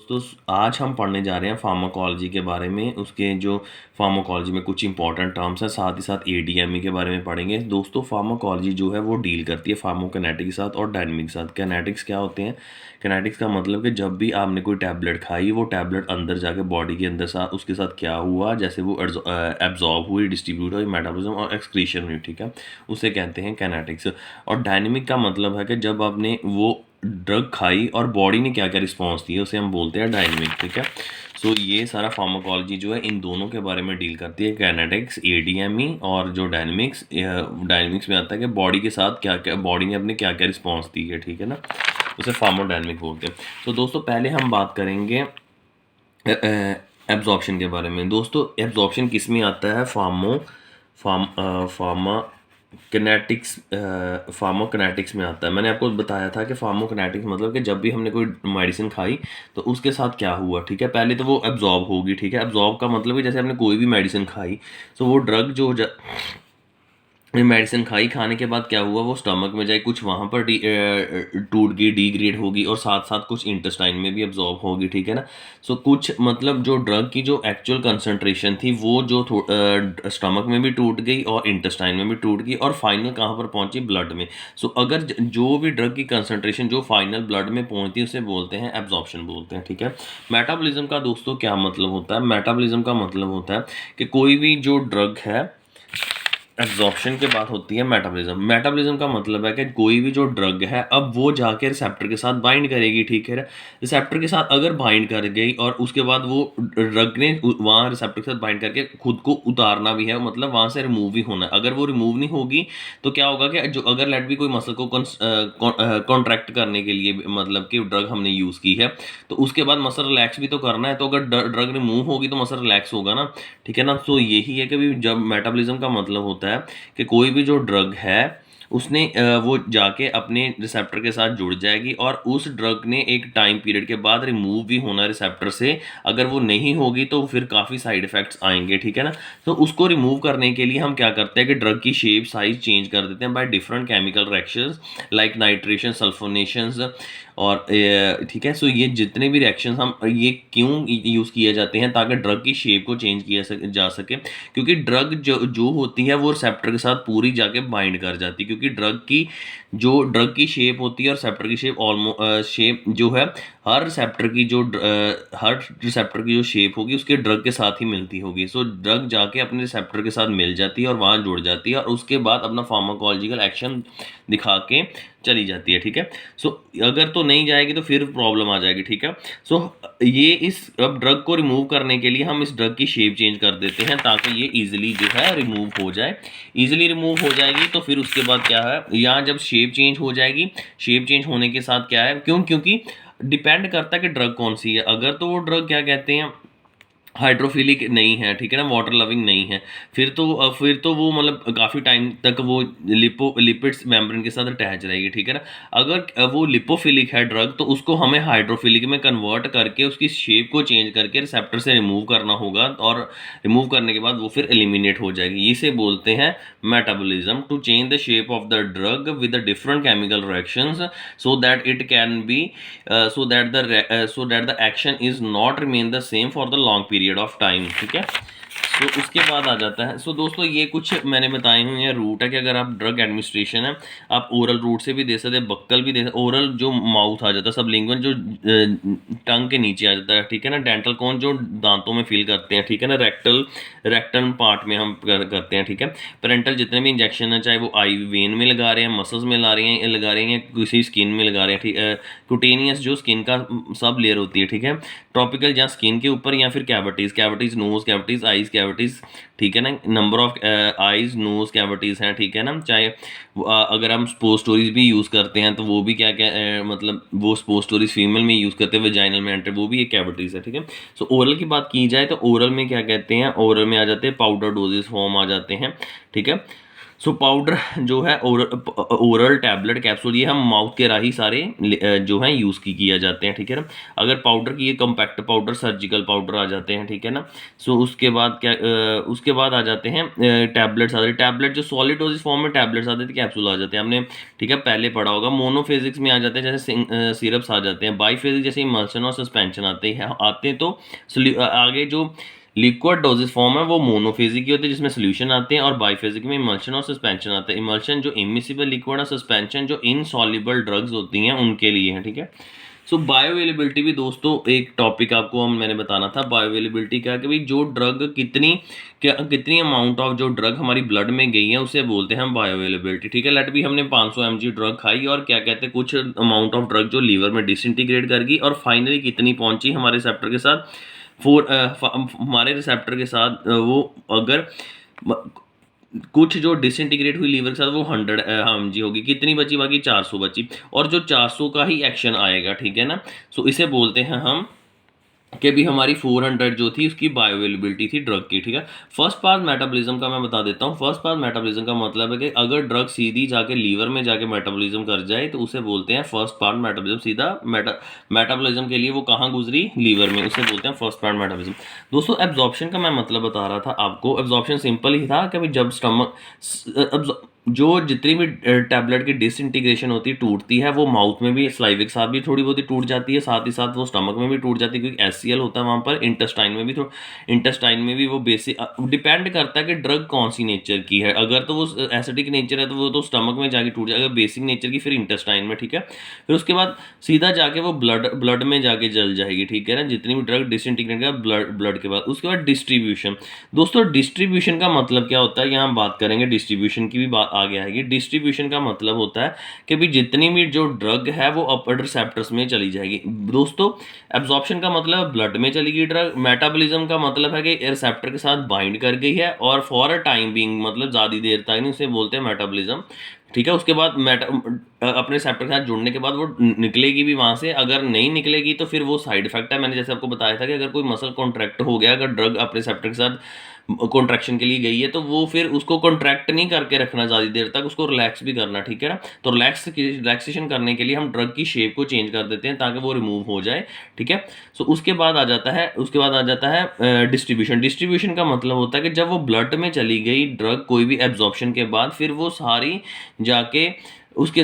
दोस्तों आज हम पढ़ने जा रहे हैं फार्माकोलॉजी के बारे में। उसके जो फार्माकोलॉजी में कुछ इंपॉर्टेंट टर्म्स हैं, साथ ही साथ एडीएमई के बारे में पढ़ेंगे। दोस्तों फार्माकोलॉजी जो है वो डील करती है फार्माकोकाइनेटिक्स के साथ और डायनेमिक के साथ। काइनेटिक्स क्या होते हैं? काइनेटिक्स का मतलब कि जब भी आपने कोई टैबलेट खाई, वो टैबलेट अंदर जाके बॉडी के अंदर साथ उसके साथ क्या हुआ, जैसे वो एब्जॉर्ब हुई, डिस्ट्रीब्यूट हुई, मेटाबॉलिज्म और एक्सक्रीशन हुई, ठीक है, उसे कहते हैं काइनेटिक्स। और डायनेमिक का मतलब है कि जब आपने वो ड्रग खाई और बॉडी ने क्या क्या रिस्पॉन्स दिए, उसे हम बोलते हैं डायनेमिक, ठीक है। सो ये सारा फार्माकोलॉजी जो है इन दोनों के बारे में डील करती है, काइनेटिक्स, एडीएमई और जो डायनेमिक्स। डायनेमिक्स में आता है कि बॉडी के साथ क्या क्या, बॉडी ने अपने क्या क्या रिस्पॉन्स दी है, ठीक है ना, उसे फार्मोडायनेमिक बोलते हैं। तो दोस्तों पहले हम बात करेंगे एब्जॉर्प्शन के बारे में। दोस्तों एब्जॉर्प्शन किस में आता है? फार्माकोकाइनेटिक्स में आता है। मैंने आपको बताया था कि फार्माकोकाइनेटिक्स मतलब कि जब भी हमने कोई मेडिसिन खाई तो उसके साथ क्या हुआ, ठीक है। पहले तो वो एब्जॉर्ब होगी, ठीक है। एब्जॉर्ब का मतलब है जैसे हमने कोई भी मेडिसिन खाई तो वो ड्रग जो मेडिसिन खाई, खाने के बाद क्या हुआ, वो स्टमक में जाए, कुछ वहाँ पर टूट गई, डिग्रेड होगी और साथ साथ कुछ इंटेस्टाइन में भी अब्जॉर्ब होगी, ठीक है ना। सो कुछ मतलब जो ड्रग की जो एक्चुअल कंसंट्रेशन थी वो जो स्टमक में भी टूट गई और इंटेस्टाइन में भी टूट गई और फाइनल कहाँ पर पहुंची? ब्लड में। सो अगर जो भी ड्रग की कंसंट्रेशन जो फाइनल ब्लड में पहुंचती है उसे बोलते हैं एब्जॉर्प्शन बोलते हैं, ठीक है। मेटाबॉलिज्म का दोस्तों क्या मतलब होता है? मेटाबॉलिज्म का मतलब होता है कि कोई भी जो ड्रग है, एब्जॉर्प्शन के बाद होती है मेटाबॉलिज्म। मेटाबॉलिज्म का मतलब है कि कोई भी जो ड्रग है अब वो जाके रिसेप्टर के साथ बाइंड करेगी, ठीक है। रिसेप्टर के साथ अगर बाइंड कर गई और उसके बाद वो ड्रग ने वहाँ रिसेप्टर के साथ बाइंड करके खुद को उतारना भी है, मतलब वहाँ से रिमूव भी होना है। अगर वो रिमूव नहीं होगी तो क्या होगा कि जो अगर लेट भी कोई मसल को कॉन्ट्रैक्ट करने के लिए मतलब कि ड्रग हमने यूज़ की है तो उसके बाद मसल रिलैक्स भी तो करना है, तो अगर ड्रग रिमूव होगी तो मसल रिलैक्स होगा ना, ठीक है ना। तो यही है कि भी जब मेटाबॉलिज्म का मतलब होता है कि कोई भी जो ड्रग है उसने वो जाके अपने रिसेप्टर के साथ जुड़ जाएगी और उस ड्रग ने एक टाइम पीरियड के बाद रिमूव भी होना रिसेप्टर से। अगर वो नहीं होगी तो फिर काफ़ी साइड इफ़ेक्ट्स आएंगे, ठीक है ना। तो उसको रिमूव करने के लिए हम क्या करते हैं कि ड्रग की शेप साइज चेंज कर देते हैं by different chemical reactions like nitration, sulphonations और ठीक है। सो ये जितने भी रिएक्शंस हम ये क्यों यूज़ किए जाते हैं? ताकि ड्रग की शेप को चेंज किया जा सके, क्योंकि ड्रग जो जो होती है वो रिसेप्टर के साथ पूरी जाके बाइंड कर जाती है, क्योंकि ड्रग की शेप होती है और रिसेप्टर की शेप शेप जो है हर रिसेप्टर की हर रिसेप्टर की जो शेप होगी उसके ड्रग के साथ ही मिलती होगी। सो ड्रग जाके अपने रिसेप्टर के साथ मिल जाती है और वहाँ जुड़ जाती है और उसके बाद अपना फार्माकोलॉजिकल एक्शन दिखा के चली जाती है, ठीक है। सो अगर तो नहीं जाएगी तो फिर प्रॉब्लम आ जाएगी, ठीक है। सो ये इस अब ड्रग को रिमूव करने के लिए हम इस ड्रग की शेप चेंज कर देते हैं ताकि ये इजीली जो है रिमूव हो जाए। इजीली रिमूव हो जाएगी तो फिर उसके बाद क्या है, यहाँ जब शेप चेंज हो जाएगी, शेप चेंज होने के साथ क्या है, क्योंकि डिपेंड करता है कि ड्रग कौन सी है। अगर तो वो ड्रग क्या कहते हैं हाइड्रोफिलिक नहीं है, ठीक है ना, वाटर लविंग नहीं है, फिर तो वो मतलब काफ़ी टाइम तक वो लिपिड्स मेम्ब्रेन के साथ अटैच रहेगी, ठीक है ना। अगर वो लिपोफिलिक है ड्रग तो उसको हमें हाइड्रोफिलिक में कन्वर्ट करके उसकी शेप को चेंज करके रिसेप्टर से रिमूव करना होगा और रिमूव करने के बाद वो फिर एलिमिनेट हो जाएगी। इसे बोलते हैं metabolism, to change the shape of the drug with the different chemical reactions so that it can be so that the action is not remain the same for the long period of time, ठीक है। तो उसके बाद आ जाता है। सो दोस्तों ये कुछ मैंने बताए हुए हैं रूट है कि अगर आप ड्रग एडमिनिस्ट्रेशन है आप ओरल रूट से भी दे सकते हैं, बक्कल भी दे सकते, ओरल जो माउथ आ जाता है, सबलिंगुअल जो टंग के नीचे आ जाता है, ठीक है ना, डेंटल कौन जो दांतों में फील करते हैं, ठीक है ना, रेक्टल पार्ट में हम करते हैं, ठीक है। पेरेंटल जितने भी इंजेक्शन है चाहे वो आई वेन में लगा रहे हैं, मसल्स में लगा रहे हैं, किसी स्किन में लगा रहे हैं, ठीक है। क्यूटेनियस जो स्किन का सब लेयर होती है, ठीक है। टॉपिकल जहाँ स्किन के ऊपर या फिर cavities nose cavities, eyes cavities, ठीक है ना, number of eyes nose cavities हैं, ठीक है ना। चाहे अगर हम स्पोस्टोरीज भी यूज़ करते हैं तो वो भी क्या क्या मतलब वो स्पोस्टोरीज फीमेल में यूज़ करते हैं, वेजाइनल में एंटर, वो भी एक कैविटीज़ है, ठीक है। सो ओरल की बात की जाए तो ओरल में क्या कहते हैं, ओरल में आ जाते हैं पाउडर डोजेस फॉर्म आ जाते हैं, ठीक है। सो पाउडर जो है ओरल टैबलेट कैप्सूल ये हम माउथ के राही सारे जो हैं यूज़ किया जाते हैं, ठीक है ना। अगर पाउडर की ये कम्पैक्ट पाउडर सर्जिकल पाउडर आ जाते हैं, ठीक है ना। सो उसके बाद क्या उसके बाद आ जाते हैं टैबलेट्स आ जाते हैं। टैबलेट जो सॉलिड डोजेज फॉर्म में टैबलेट्स आते थे, कैप्सूल आ जाते हैं, हमने ठीक है पहले पढ़ा होगा। मोनोफेजिक्स में आ जाते हैं जैसे सिरप्स आ जाते हैं। बाईफेजिक जैसे इमल्शन और सस्पेंशन आते हैं तो आगे जो लिक्विड डोजेज फॉर्म है वो मोनोफेजिक की होती है जिसमें सोल्यूशन आते हैं, और बाईफेजिक में इमल्शन और सस्पेंशन आता है। इमल्शन जो इमिसिबल लिक्विड और सस्पेंशन जो इनसॉल्युबल ड्रग्स होती हैं उनके लिए है, ठीक है। सो बायो अवेलेबिलिटी भी दोस्तों एक टॉपिक आपको मैंने बताना था। बायो अवेलेबिलिटी क्या है कि भाई जो ड्रग कितनी अमाउंट ऑफ जो ड्रग हमारी ब्लड में गई है उसे बोलते हैं हम बायो अवेलेबिलिटी, ठीक है। लेट भी हमने 500 mg ड्रग खाई और क्या कहते हैं कुछ अमाउंट ऑफ ड्रग जो लीवर में डिसइंटीग्रेट कर गई, और फाइनली कितनी पहुंची हमारे रिसेप्टर के साथ हमारे रिसेप्टर के साथ वो अगर कुछ जो डिसइंटीग्रेट हुई लीवर के साथ वो 100 mg होगी, कितनी बची, बाकी 400 बची, और जो 400 का ही एक्शन आएगा, ठीक है ना। सो इसे बोलते हैं हम कि भी हमारी 400 जो थी उसकी बायो अवेलेबिलिटी थी ड्रग की, ठीक है। फर्स्ट पास मेटाबॉलिज्म का मैं बता देता हूँ। फर्स्ट पास मेटाबॉलिज्म का मतलब है कि अगर ड्रग सीधी जाके लीवर में जाके मेटाबॉलिज्म कर जाए तो उसे बोलते हैं फर्स्ट पार्ट मेटाबॉलिज्म। सीधा मेटाबॉलिज्म के लिए वो कहाँ गुजरी, लीवर में, उसे बोलते हैं फर्स्ट पार्ट मेटाबॉलिज्म। दोस्तों एब्जॉर्प्शन का मैं मतलब बता रहा था आपको। एब्जॉर्प्शन सिंपल ही था कि जब स्टमक जो जितनी भी टैबलेट की डिसइंटीग्रेशन होती है टूटती है, वो माउथ में भी स्लाइवा के साथ भी थोड़ी बहुत ही टूट जाती है, साथ ही साथ वो स्टमक में भी टूट जाती है क्योंकि एचसीएल होता है वहाँ पर। इंटेस्टाइन में भी वो बेसिक डिपेंड करता है कि ड्रग कौन सी नेचर की है। अगर तो वो एसिडिक नेचर है तो वो तो स्टमक में जाके टूट जाएगा, अगर बेसिक नेचर की फिर इंटेस्टाइन में, ठीक है। फिर उसके बाद सीधा जाके वो ब्लड में जाके जल जाएगी, ठीक है ना, जितनी भी ड्रग डिसइंटीग्रेट का ब्लड के बाद। उसके बाद डिस्ट्रीब्यूशन। दोस्तों डिस्ट्रीब्यूशन का मतलब क्या होता है, यहाँ हम बात करेंगे डिस्ट्रीब्यूशन की भी बात आगे आएगी। डिस्ट्रीब्यूशन का मतलब होता है कि भी जितनी भी जो ड्रग है वो अपर रिसेप्टर्स में चली जाएगी। दोस्तों एब्जॉर्प्शन का मतलब ब्लड में चली गई ड्रग। मेटाबॉलिज्म का मतलब है कि रिसेप्टर के साथ बाइंड कर गई है और फॉर अ टाइम बीइंग, मतलब ज़्यादा देर तक नहीं, उसे बोलते हैं मेटाबॉलिज्म, ठीक है। उसके बाद अपने रिसेप्टर के साथ जुड़ने के बाद वो निकलेगी भी वहाँ से। अगर नहीं निकलेगी तो फिर वो साइड इफेक्ट है। मैंने जैसे आपको बताया था कि अगर कोई मसल कॉन्ट्रैक्ट हो गया, अगर ड्रग अपने रिसेप्टर के साथ कॉन्ट्रैक्शन के लिए गई है तो वो फिर उसको कॉन्ट्रैक्ट नहीं करके रखना ज़्यादा देर तक, उसको रिलैक्स भी करना, ठीक है ना। तो रिलैक्सेशन करने के लिए हम ड्रग की शेप को चेंज कर देते हैं ताकि वो रिमूव हो जाए, ठीक है। सो उसके बाद आ जाता है डिस्ट्रीब्यूशन। डिस्ट्रीब्यूशन का मतलब होता है कि जब वो ब्लड में चली गई ड्रग कोई भी एब्जॉर्प्शन के बाद, फिर वो सारी जाके उसके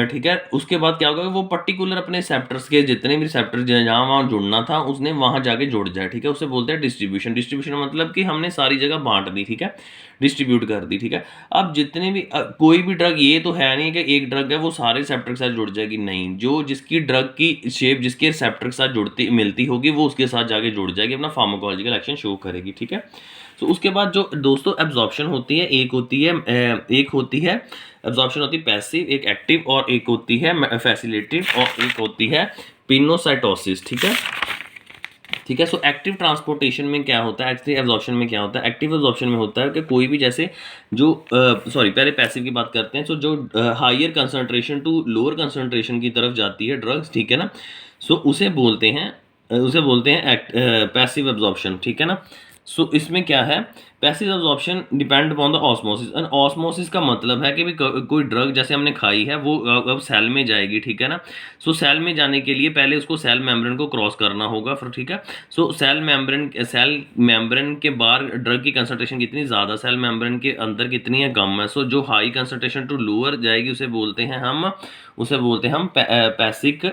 ठीक है, उसके बाद क्या होगा, वो पर्टिकुलर अपने रिसेप्टर्स के जितने भी रिसेप्टर जहाँ वहाँ जुड़ना था उसने वहाँ जाके जुड़ जाए, ठीक है। उसे बोलते हैं डिस्ट्रीब्यूशन। डिस्ट्रीब्यूशन मतलब कि हमने सारी जगह बांट दी, ठीक है, डिस्ट्रीब्यूट कर दी, ठीक है। अब जितने भी कोई भी ड्रग ये तो है नहीं कि एक ड्रग है वो सारे रिसेप्टर के साथ जुड़ जाएगी, नहीं। जो जिसकी ड्रग की शेप जिसके रिसेप्टर के साथ जुड़ती मिलती होगी वो उसके साथ जाके जुड़ जाएगी, अपना फार्माकोलॉजिकल एक्शन शो करेगी, ठीक है। तो उसके बाद जो दोस्तों एब्जॉर्प्शन होती है, एक होती है एब्जॉर्प्शन होती है पैसिव, एक एक्टिव, और एक होती है फैसिलिटेटिव, और एक होती है पिनोसाइटोसिस, ठीक है, ठीक है। सो एक्टिव ट्रांसपोर्टेशन में क्या होता है, एक्टिव एब्जॉर्प्शन में क्या होता है। एक्टिव एब्जॉर्प्शन में होता है कि कोई भी जैसे जो पहले पैसिव की बात करते हैं। सो जो higher concentration to lower concentration की तरफ जाती है ड्रग्स, ठीक है ना। सो उसे बोलते हैं पैसिव एब्जॉर्प्शन, ठीक है ना। सो इसमें क्या है, passive absorption depend upon the osmosis. And osmosis का मतलब है कि भी कोई ड्रग जैसे हमने खाई है वो अब सेल में जाएगी, ठीक है ना। सो सेल में जाने के लिए पहले उसको सेल मेम्ब्रेन को क्रॉस करना होगा फिर, ठीक है। सो सेल मेम्ब्रेन के बाहर ड्रग की कंसंट्रेशन कितनी ज़्यादा, सेल मेम्ब्रेन के अंदर कितनी है, कम है। सो जो हाई कंसंट्रेशन टू लोअर जाएगी उसे बोलते हैं हम पैसिव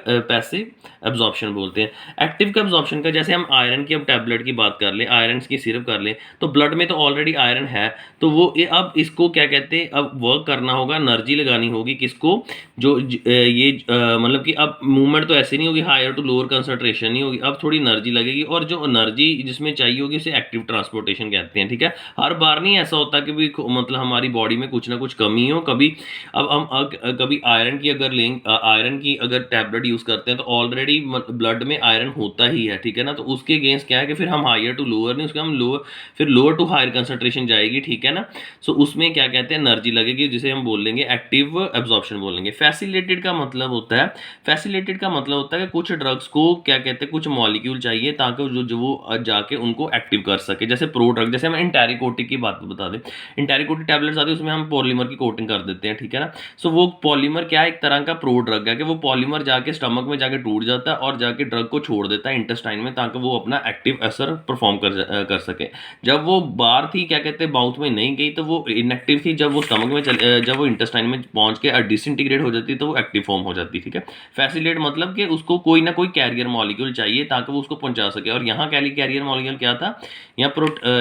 एब्जॉर्प्शन बोलते हैं। एक्टिव का एब्जॉर्प्शन का, जैसे हम आयरन की अब टैबलेट की बात कर लें, आयरन की सिरप कर लें, तो ब्लड में तो ऑलरेडी आयरन है, तो वो अब इसको क्या कहते हैं, अब वर्क करना होगा, एनर्जी लगानी होगी किसको, जो मतलब कि अब मूवमेंट तो ऐसे नहीं होगी, हायर टू लोअर कंसंट्रेशन नहीं होगी, अब थोड़ी एनर्जी लगेगी, और जो एनर्जी जिसमें चाहिए होगी उसे एक्टिव ट्रांसपोर्टेशन कहते हैं, ठीक है। हर बार नहीं ऐसा होता कि भी मतलब हमारी बॉडी में कुछ ना कुछ कमी हो। कभी अब हम कभी आयरन की अगर टैबलेट यूज़ करते हैं तो ऑलरेडी ब्लड में आयरन होता ही है, ठीक है ना। तो उसके अगेंस्ट क्या है कि फिर हम हायर टू लोअर नहीं, उसके हम lower to higher higher concentration जाएगी, ठीक है ना। सो उसमें क्या कहते हैं, एनर्जी लगेगी, जिसे हम बोल लेंगे एक्टिव एब्जॉर्प्शन बोल लेंगे। फैसिलिटेटेड का मतलब होता है, फैसिलिटेटेड का मतलब होता है कि कुछ ड्रग्स को क्या कहते हैं, कुछ मॉलिक्यूल चाहिए ताकि जो वो जाके उनको एक्टिव कर सके। जैसे प्रो ड्रग, जैसे हम एंटेरिकोटिक की बात बता दें, एंटेरिकोटिक टैबलेट्स आती है, उसमें हम पॉलीमर की कोटिंग कर देते हैं, ठीक है ना। सो वो पॉलीमर क्या है, एक तरह का प्रो ड्रग है कि वो पॉलीमर जाके स्टमक में जाके टूट जाता है और जाके ड्रग को छोड़ देता है इंटेस्टाइन में, ताकि वो अपना एक्टिव असर परफॉर्म कर सके। जब वो बाहर थी, क्या कहते हैं, माउथ में नहीं गई, तो वो इनएक्टिव थी। जब वो स्टमक में जब वो इंटेस्टाइन में पहुंच के डिसइंटीग्रेट हो जाती है, तो वो एक्टिव फॉर्म हो जाती है, ठीक है। फैसिलेट मतलब कि उसको कोई ना कोई कैरियर मॉलिक्यूल चाहिए ताकि वो उसको पहुंचा सके। और यहाँ कैरियर मॉलिक्यूल क्या था, यहाँ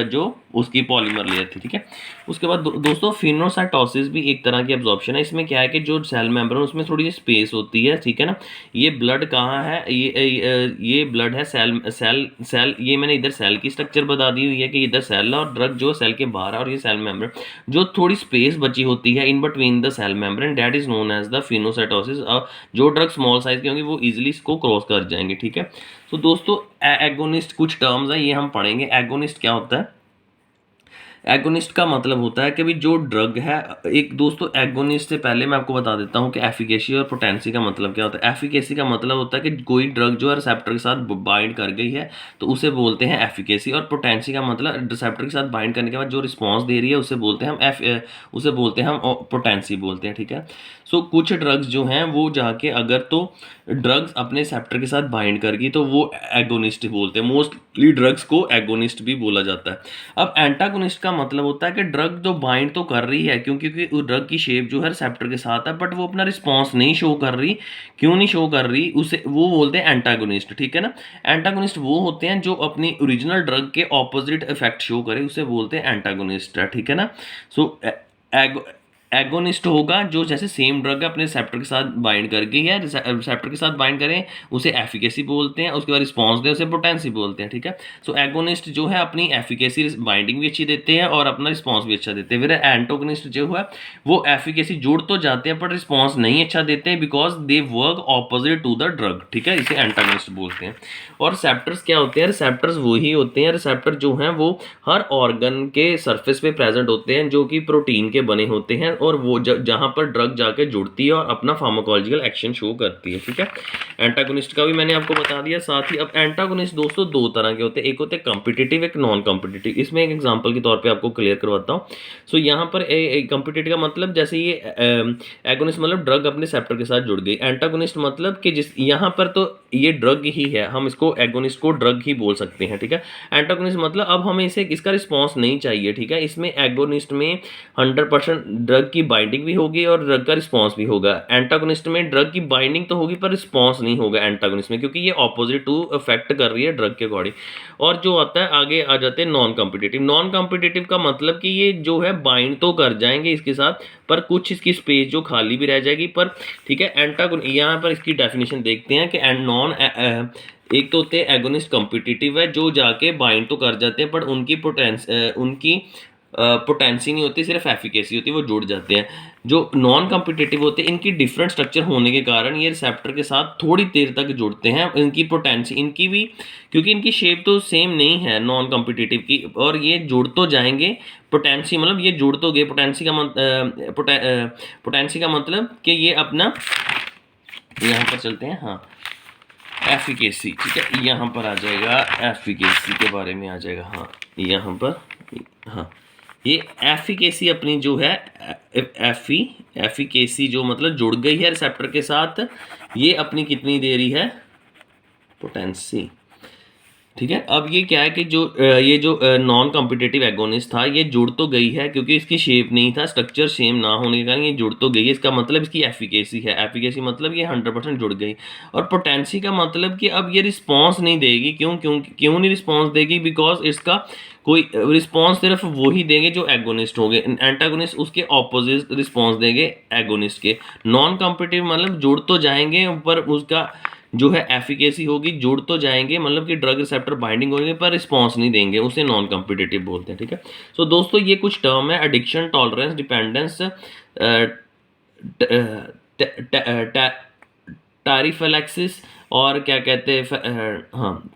जो उसकी पॉलीमर लेयर थी, ठीक है। उसके बाद दोस्तों फिनोसाइटोसिस भी एक तरह की एब्जॉर्प्शन है। इसमें क्या है कि जो सेल मेम्ब्रेन उसमें थोड़ी सी स्पेस होती है, ठीक है ना। ये ब्लड कहाँ है, ये ब्लड है सेल सेल सेल ये मैंने इधर सेल की स्ट्रक्चर बता दी हुई है कि इधर सेल है और ड्रग जो सेल के बाहर है, और ये सेल मेम्ब्रेन जो थोड़ी स्पेस बची होती है in between the cell membrane, that is known as the pinocytosis. जो ड्रग स्मॉल साइज के होंगे वो इजिली इसको क्रॉस कर जाएंगे, ठीक है। तो दोस्तों एगोनिस्ट कुछ टर्म्स है, ये हम पढ़ेंगे। एगोनिस्ट क्या होता है, एगोनिस्ट का मतलब होता है कि भाई जो ड्रग है, एक दोस्तों एगोनिस्ट से पहले मैं आपको बता देता हूँ कि एफिकेसी और पोटेंसी का मतलब क्या होता है। एफिकेसी का मतलब होता है कि कोई ड्रग जो है रिसेप्टर के साथ बाइंड कर गई है तो उसे बोलते हैं एफिकेसी, और पोटेंसी का मतलब रिसेप्टर के साथ बाइंड करने के बाद जो रिस्पॉन्स दे रही है उसे बोलते हैं हम उसे बोलते हैं हम पोटेंसी बोलते हैं, ठीक है। सो कुछ ड्रग्स जो हैं वो जाके अगर तो ड्रग्स अपने रिसेप्टर के साथ बाइंड कर गई तो वो एगोनिस्ट बोलते हैं। मोस्टली ड्रग्स को एगोनिस्ट भी बोला जाता है। अब एंटागोनिस्ट का मतलब होता है कि ड्रग जो बाइंड तो कर रही है, क्योंकि उस ड्रग की शेप जो है रिसेप्टर के साथ है, बट वो अपना रिस्पॉन्स नहीं शो कर रही। क्यों नहीं शो कर रही, उसे वो बोलते हैं एंटागोनिस्ट, ठीक है ना। एंटागोनिस्ट वो होते हैं जो अपनी ओरिजिनल ड्रग के ऑपोजिट इफेक्ट शो करे, उसे बोलते हैं एंटागोनिस्ट, ठीक है ना। सो एगोनिस्ट होगा जो जैसे सेम ड्रग है अपने रिसेप्टर के साथ बाइंड कर गई है, रिसेप्टर के साथ बाइंड करें उसे एफिकेसी बोलते हैं, उसके बाद रिस्पॉन्स दें उसे पोटेंसी बोलते हैं, ठीक है। सो एगोनिस्ट जो है अपनी एफिकेसी बाइंडिंग भी अच्छी देते हैं और अपना रिस्पॉन्स भी अच्छा देते हैं। फिर एंटोगनिस्ट जो है वो एफिकेसी जुड़ तो जाते हैं पर रिस्पॉन्स नहीं अच्छा देते हैं, because they work opposite to the drug, ठीक है। इसे एंटागनिस्ट बोलते हैं। और रिसेप्टर्स क्या होते हैं, रिसेप्टर्स वही होते हैं, रिसेप्टर जो हैं वो हर ऑर्गन के सरफेस पे प्रेजेंट होते हैं जो कि प्रोटीन के बने होते हैं, और वो जहां पर ड्रग जाके जुड़ती है और अपना फार्माकोलॉजिकल एक्शन शो करती है, ठीक है। एंटागोनिस्ट का भी मैंने आपको बता दिया। साथ ही अब एंटागोनिस्ट दोस्तों दो तरह के होते हैं, एक होते हैं कॉम्पिटिटिव, एक नॉन कॉम्पिटिटिव। इसमें एक एग्जांपल के तौर पे आपको क्लियर करवाता हूँ। सो यहाँ पर कॉम्पिटिटिव का मतलब जैसे ये एगोनिस्ट मतलब ड्रग अपने सेप्टर के साथ जुड़ गई। एंटागोनिस्ट मतलब कि जिस यहाँ पर तो ये ड्रग ही है, हम इसको एगोनिस्ट को ड्रग ही बोल सकते हैं, ठीक है। एंटागोनिस्ट मतलब अब हमें इसे इसका रिस्पॉन्स नहीं चाहिए, ठीक है। इसमें एगोनिस्ट में 100% ड्रग की बाइंडिंग भी होगी और ड्रग का रिस्पॉन्स भी होगा। एंटागोनिस्ट में ड्रग की बाइंडिंग तो होगी पर रिस्पॉन्स नहीं होगा एंटागोनिस्ट में, क्योंकि ये ऑपोजिट टू इफेक्ट कर रही है ड्रग के अकॉर्डिंग। और जो आता है आगे आ जाते हैं नॉन कॉम्पिटिटिव। नॉन कॉम्पिटिटिव का मतलब कि ये जो है बाइंड तो कर जाएंगे इसके साथ, पर कुछ इसकी स्पेस जो खाली भी रह जाएगी, पर ठीक है। यहाँ पर इसकी डेफिनेशन देखते हैं कि नॉन एक तो होते हैं एगोनिस्ट कॉम्पिटिटिव है जो जाके बाइंड तो कर जाते हैं, पर उनकी पोटेंसी नहीं होती, सिर्फ एफिकेसी होती है, वो जुड़ जाते हैं। जो नॉन कॉम्पिटिटिव होते हैं इनकी डिफरेंट स्ट्रक्चर होने के कारण ये रिसेप्टर के साथ थोड़ी देर तक जुड़ते हैं। इनकी पोटेंसी इनकी भी, क्योंकि इनकी शेप तो सेम नहीं है नॉन कॉम्पिटिटिव की, और ये जुड़ तो जाएंगे। पोटेंसी मतलब ये जुड़ तो गए, पोटेंसी का मतलब कि ये अपना, यहाँ पर चलते हैं, हाँ एफिकेसी, ठीक है। यहाँ पर आ जाएगा एफिकेसी के बारे में आ जाएगा, हाँ यहाँ पर, हाँ ये एफिकेसी अपनी जो है एफिकेसी जो मतलब जुड़ गई है रिसेप्टर के साथ, ये अपनी कितनी दे रही है, पोटेंसी, ठीक है। अब ये क्या है कि ये जो नॉन कॉम्पिटिटिव एगोनिस्ट था ये जुड़ तो गई है, क्योंकि इसकी शेप नहीं था, स्ट्रक्चर सेम ना होने के कारण ये जुड़ तो गई है। इसका मतलब इसकी एफिकेसी है, एफिकेसी मतलब ये 100% जुड़ गई। और पोटेंसी का मतलब कि अब ये रिस्पॉन्स नहीं देगी। क्यों नहीं रिस्पॉन्स देगी, बिकॉज इसका कोई रिस्पॉन्स सिर्फ वही देंगे जो एगोनिस्ट होंगे, एंटागोनिस्ट उसके ऑपोजिट रिस्पॉन्स देंगे एगोनिस्ट के। नॉन कॉम्पिटिटिव मतलब जुड़ तो जाएंगे पर उसका जो है एफिकेसी होगी, जुड़ तो जाएंगे मतलब कि ड्रग रिसेप्टर बाइंडिंग होंगे पर रिस्पॉन्स नहीं देंगे, उसे नॉन कॉम्पिटिटिव बोलते हैं, ठीक है। सो दोस्तों ये कुछ टर्म है, एडिक्शन, टॉलरेंस, डिपेंडेंस, टैरिफिलैक्सिस और क्या कहते हैं, हाँ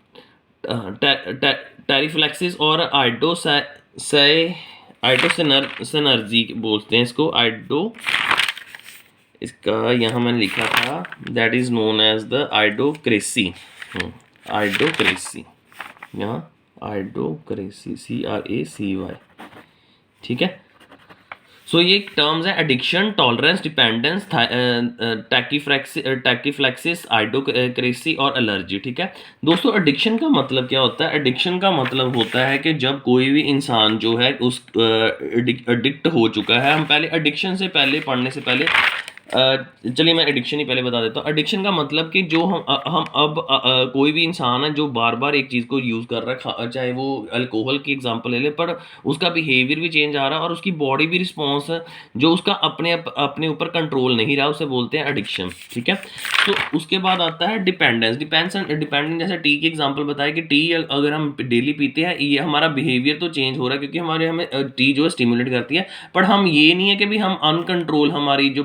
टैरिफिलैक्सिस और से आइटोसिनर्जी बोलते हैं इसको, इसका यहाँ मैंने लिखा था that is known as the idiocracy. Idiocracy, यहाँ आइडोक्रेसी, CRACY, ठीक है। सो ये टर्म्स है addiction, tolerance, dependence, tachyphylaxis, idiocracy और एलर्जी, ठीक है। दोस्तों एडिक्शन का मतलब क्या होता है? एडिक्शन का मतलब होता है कि जब कोई भी इंसान जो है उस एडिक्ट हो चुका है। हम पहले एडिक्शन से पहले पढ़ने से पहले चलिए मैं एडिक्शन ही पहले बता देता हूँ। एडिक्शन का मतलब कि जो हम अब कोई भी इंसान है जो बार बार एक चीज़ को यूज़ कर रहा है, चाहे वो अल्कोहल की एग्जांपल ले ले, पर उसका बिहेवियर भी चेंज आ रहा है और उसकी बॉडी भी रिस्पॉन्स जो उसका अपने ऊपर कंट्रोल नहीं रहा, उसे बोलते हैं एडिक्शन, ठीक है। तो उसके बाद आता है डिपेंडेंस। डिपेंडेंस जैसे टी की एग्जांपल बताया कि टी अगर हम डेली पीते हैं, ये हमारा बिहेवियर तो चेंज हो रहा है क्योंकि हमें टी जो है स्टिमुलेट करती है, पर हम ये नहीं है कि भी हम अनकंट्रोल हमारी जो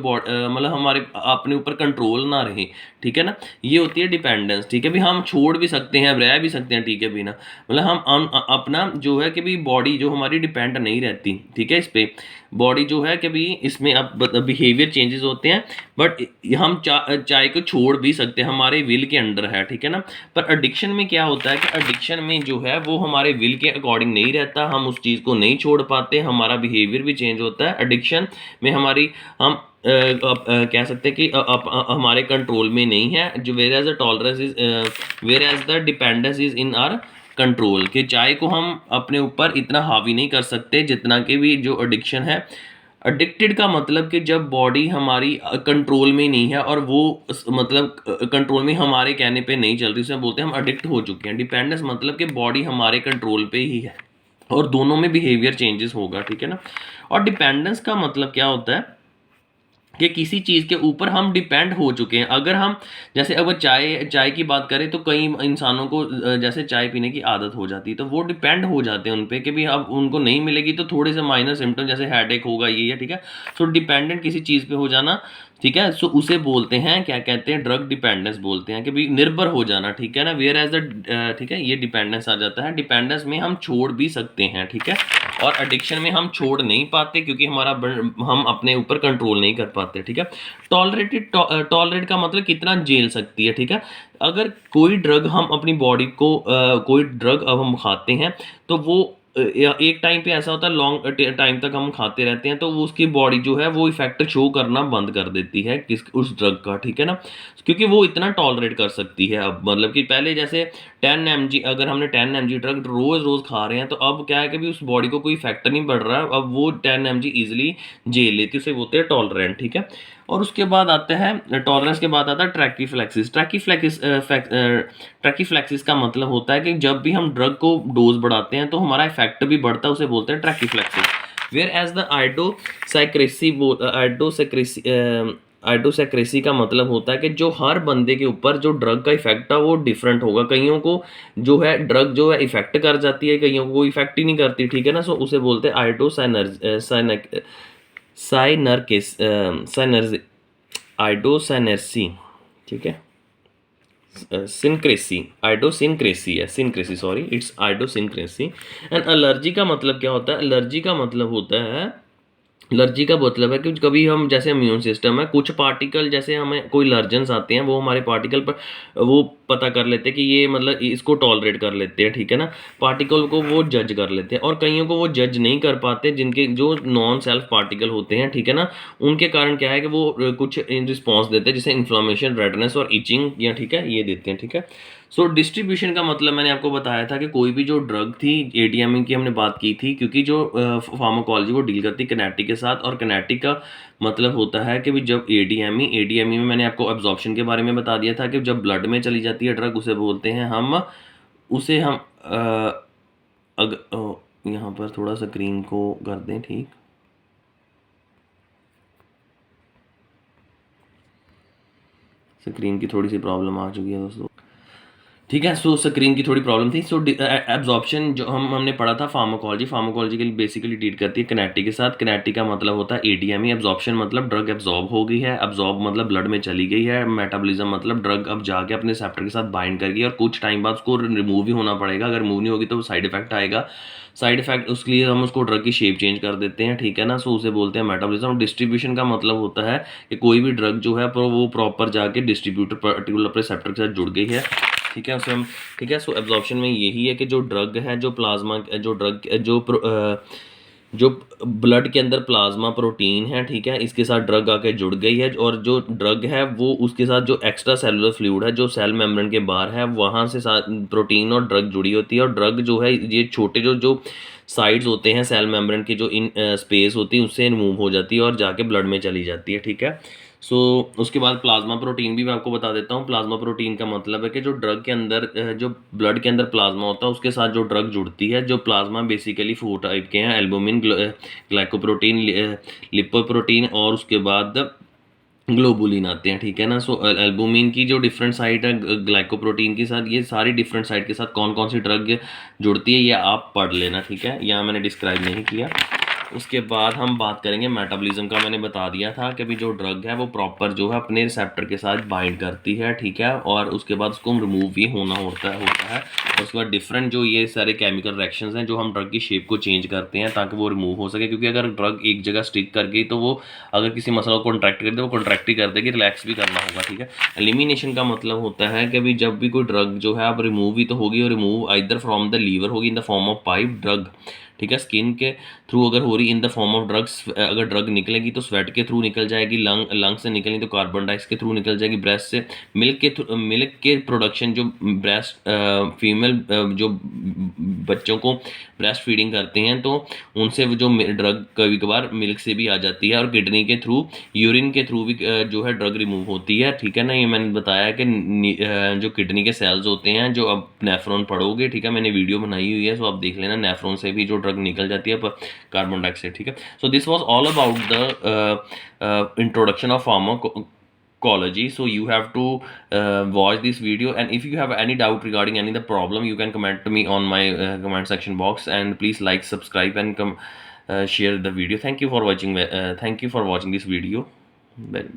मतलब हमारे अपने ऊपर कंट्रोल ना रहे, ठीक है ना। ये होती है डिपेंडेंस, ठीक है। भी हम छोड़ भी सकते हैं, रह भी सकते हैं, ठीक है, बिना मतलब हम अपना जो है कि भी बॉडी जो हमारी डिपेंड नहीं रहती, ठीक है, इस पे बॉडी जो है कि भी इसमें अब बिहेवियर चेंजेस होते हैं, बट हम चाय को छोड़ भी सकते हैं, हमारे विल के अंडर है, ठीक है ना। पर एडिक्शन में क्या होता है कि एडिक्शन में जो है वो हमारे विल के अकॉर्डिंग नहीं रहता, हम उस चीज़ को नहीं छोड़ पाते, हमारा बिहेवियर भी चेंज होता है। एडिक्शन में हमारी हम कह सकते हैं कि हमारे कंट्रोल में नहीं है, जो whereas the tolerance is whereas the dependence is in our control, कि चाय को हम अपने ऊपर इतना हावी नहीं कर सकते जितना कि भी जो एडिक्शन है। एडिक्टेड का मतलब कि जब बॉडी हमारी कंट्रोल में नहीं है और वो मतलब कंट्रोल में हमारे कहने पे नहीं चल रही, उसे बोलते हैं हम एडिक्ट हो चुके हैं। डिपेंडेंस मतलब कि बॉडी हमारे कंट्रोल पे ही है और दोनों में बिहेवियर चेंजेस होगा, ठीक है ना। और डिपेंडेंस का मतलब क्या होता है कि किसी चीज़ के ऊपर हम डिपेंड हो चुके हैं। अगर हम जैसे अगर चाय चाय की बात करें तो कई इंसानों को जैसे चाय पीने की आदत हो जाती है, तो वो डिपेंड हो जाते हैं उन पे कि भी अब उनको नहीं मिलेगी तो थोड़े से माइनर सिम्टम जैसे हेडेक होगा, ये है, ठीक है। सो डिपेंडेंट किसी चीज़ पे हो जाना, ठीक है, सो उसे बोलते हैं, क्या कहते हैं, ड्रग डिपेंडेंस बोलते हैं, कि भी निर्भर हो जाना, ठीक है ना। वेयर एज द ठीक है, ये डिपेंडेंस आ जाता है। डिपेंडेंस में हम छोड़ भी सकते हैं, ठीक है, और एडिक्शन में हम छोड़ नहीं पाते क्योंकि हम अपने ऊपर कंट्रोल नहीं कर पाते, ठीक है। टॉलरेट का मतलब कितना झेल सकती है, ठीक है। अगर कोई ड्रग हम अपनी बॉडी को कोई ड्रग अब हम खाते हैं तो वो या एक टाइम पे ऐसा होता है लॉन्ग टाइम तक हम खाते रहते हैं तो वो उसकी बॉडी जो है वो इफेक्ट शो करना बंद कर देती है किस उस ड्रग का, ठीक है ना, क्योंकि वो इतना टॉलरेट कर सकती है। अब मतलब कि पहले जैसे 10 mg, अगर हमने 10 mg ड्रग रोज रोज खा रहे हैं तो अब क्या है कि भी उस बॉडी को कोई इफेक्ट नहीं पड़ रहा है, अब वो 10 mg इजिली झेल लेती है, उसे बोलते हैं टॉलरेंट, ठीक है। और उसके बाद आता है टॉलरेंस के बाद आता है ट्रैकीफ्लैक्सिस का मतलब होता है कि जब भी हम ड्रग को डोज बढ़ाते हैं तो हमारा इफेक्ट भी बढ़ता है, उसे बोलते हैं ट्रैकीफ्लैक्सिस। वेयर एज द आइडोसैक्रेसी का मतलब होता है कि जो हर बंदे के ऊपर जो ड्रग का इफेक्ट है वो डिफरेंट होगा। कईयों को जो है ड्रग जो है इफेक्ट कर जाती है, कईयों को इफेक्ट ही नहीं करती, ठीक है ना। सो उसे बोलते हैं साइनर्जी, आइडोसाइनर्सी, ठीक है। सिनक्रेसी, आइडोसिनक्रेसी है, सिनक्रेसी सॉरी, इट्स आइडोसिनक्रेसी। एंड एलर्जी का मतलब क्या होता है? एलर्जी का मतलब होता है, एलर्जी का मतलब है कि कभी हम जैसे इम्यून सिस्टम है, कुछ पार्टिकल जैसे हमें कोई एलर्जेंस आते हैं वो हमारे पार्टिकल पर वो पता कर लेते हैं कि ये मतलब इसको टॉलरेट कर लेते हैं, ठीक है ना, पार्टिकल को वो जज कर लेते हैं। और कईयों को वो जज नहीं कर पाते, जिनके जो नॉन सेल्फ पार्टिकल होते हैं, ठीक है ना, उनके कारण क्या है कि वो कुछ रिस्पॉन्स देते हैं जैसे इन्फ्लामेशन, रेडनेस और इचिंग, या ठीक है, ये देते हैं, ठीक है। सो डिस्ट्रीब्यूशन का मतलब मैंने आपको बताया था कि कोई भी जो ड्रग थी, एडीएमई की हमने बात की थी, क्योंकि जो फार्माकोलॉजी वो डील करती है किनेटिक के साथ, और किनेटिक का मतलब होता है कि भी जब एडीएमई में मैंने आपको एब्जॉर्प्शन के बारे में बता दिया था कि जब ब्लड में चली जाती है ड्रग, उसे बोलते हैं हम उसे हम यहाँ पर थोड़ा सा स्क्रीन को कर दें, ठीक, स्क्रीन की थोड़ी सी प्रॉब्लम आ चुकी है दोस्तों, ठीक है, सो स्क्रीन की थोड़ी प्रॉब्लम थी। सो एब्जॉर्प्शन जो हमने पढ़ा था फार्माकोलॉजी, फार्माकोलॉजी के लिए बेसिकली डील करती है किनेटिक के साथ। किनेटिक का मतलब होता है एडीएमई। एब्जॉर्प्शन मतलब ड्रग एब्जॉर्ब हो गई है, एब्जॉर्ब मतलब ब्लड में चली गई है। मेटाबॉलिज्म मतलब ड्रग अब जाके अपने रिसेप्टर के साथ बाइंड कर गई और कुछ टाइम बाद उसको रिमूव भी होना पड़ेगा। अगर रिमूव नहीं होगी तो साइड इफेक्ट आएगा। साइड इफेक्ट उसके लिए हम उसको ड्रग की शेप चेंज कर देते हैं, ठीक है ना। सो उसे बोलते हैं मेटाबॉलिज्म। डिस्ट्रीब्यूशन का मतलब होता है कि कोई भी ड्रग जो है वो प्रॉपर जाके डिस्ट्रीब्यूटर पर्टिकुलर रिसेप्टर के साथ जुड़ गई है, ठीक है, उसे हम, ठीक है। सो एब्जॉर्प्शन में यही है कि जो ड्रग है, जो प्लाज्मा, जो ड्रग जो ब्लड के अंदर प्लाज्मा प्रोटीन है, ठीक है, इसके साथ ड्रग आके जुड़ गई है और जो ड्रग है वो उसके साथ जो एक्स्ट्रा सेलुलर फ्लूइड है जो सेल मेम्ब्रेन के बाहर है वहाँ से साथ प्रोटीन और ड्रग जुड़ी होती है। और ड्रग जो है ये छोटे जो जो साइड्स होते हैं सेल मेम्ब्रेन की जो इन स्पेस होती है उससे रिमूव हो जाती है और जाके ब्लड में चली जाती है, ठीक है। सो उसके बाद प्लाज्मा प्रोटीन भी मैं आपको बता देता हूँ। प्लाज्मा प्रोटीन का मतलब है कि जो ड्रग के अंदर जो ब्लड के अंदर प्लाज्मा होता है उसके साथ जो ड्रग जुड़ती है। जो प्लाज्मा बेसिकली 4 टाइप के हैं, एल्बुमिन, ग्लाइकोप्रोटीन, लिपोप्रोटीन और उसके बाद ग्लोबुलिन आते हैं, ठीक है ना। सो एल्बुमिन की जो डिफरेंट साइट है ग्लाइकोप्रोटीन के साथ, ये सारी डिफरेंट साइट के साथ कौन कौन सी ड्रग जुड़ती है ये आप पढ़ लेना, ठीक है, यहाँ मैंने डिस्क्राइब नहीं किया। उसके बाद हम बात करेंगे मेटाबॉलिज्म का। मैंने बता दिया था कि अभी जो ड्रग है वो प्रॉपर जो है अपने रिसेप्टर के साथ बाइंड करती है, ठीक है, और उसके बाद उसको रिमूव भी होता है। और उसके बाद डिफरेंट जो ये सारे केमिकल रिएक्शंस हैं जो हम ड्रग की शेप को चेंज करते हैं ताकि वो रिमूव हो सके, क्योंकि अगर ड्रग एक जगह स्टिक कर गई तो वो अगर किसी मसल को कॉन्ट्रैक्ट कर दे वो कॉन्ट्रैक्ट ही कर देगी, रिलैक्स भी करना होगा, ठीक है। एलिमिनेशन का मतलब होता है कि अभी जब भी कोई ड्रग जो है अब रिमूव ही तो होगी, और remove either from the liver होगी in the form of pipe drug, ठीक है, स्किन के थ्रू अगर हो रही in the form of drugs, अगर ड्रग निकलेगी तो स्वेट के थ्रू निकल जाएगी, लंग से निकलेगी तो कार्बन डाइऑक्साइड के थ्रू निकल जाएगी, ब्रेस्ट से मिल्क के प्रोडक्शन जो ब्रेस्ट फीमेल जो बच्चों को ब्रेस्ट फीडिंग करते हैं तो उनसे जो ड्रग कभी कभार मिल्क से भी आ जाती है, और किडनी के थ्रू, यूरिन के थ्रू भी जो है ड्रग रिमूव होती है, ठीक है ना। ये मैंने बताया कि जो किडनी के सेल्स होते हैं, जो अब नेफ्रॉन पढ़ोगे, ठीक है, मैंने वीडियो बनाई हुई है, सो आप देख लेना, नेफ्रॉन से भी जो ड्रग निकल जाती है कार्बन डाइऑक्साइड, ठीक है। So this was all about the introduction of pharmacology. So you have to watch this video, and if you have any doubt regarding any of the problem you can comment to me on my comment section box, and please like, subscribe and share the video. Thank you for watching this video. Very much.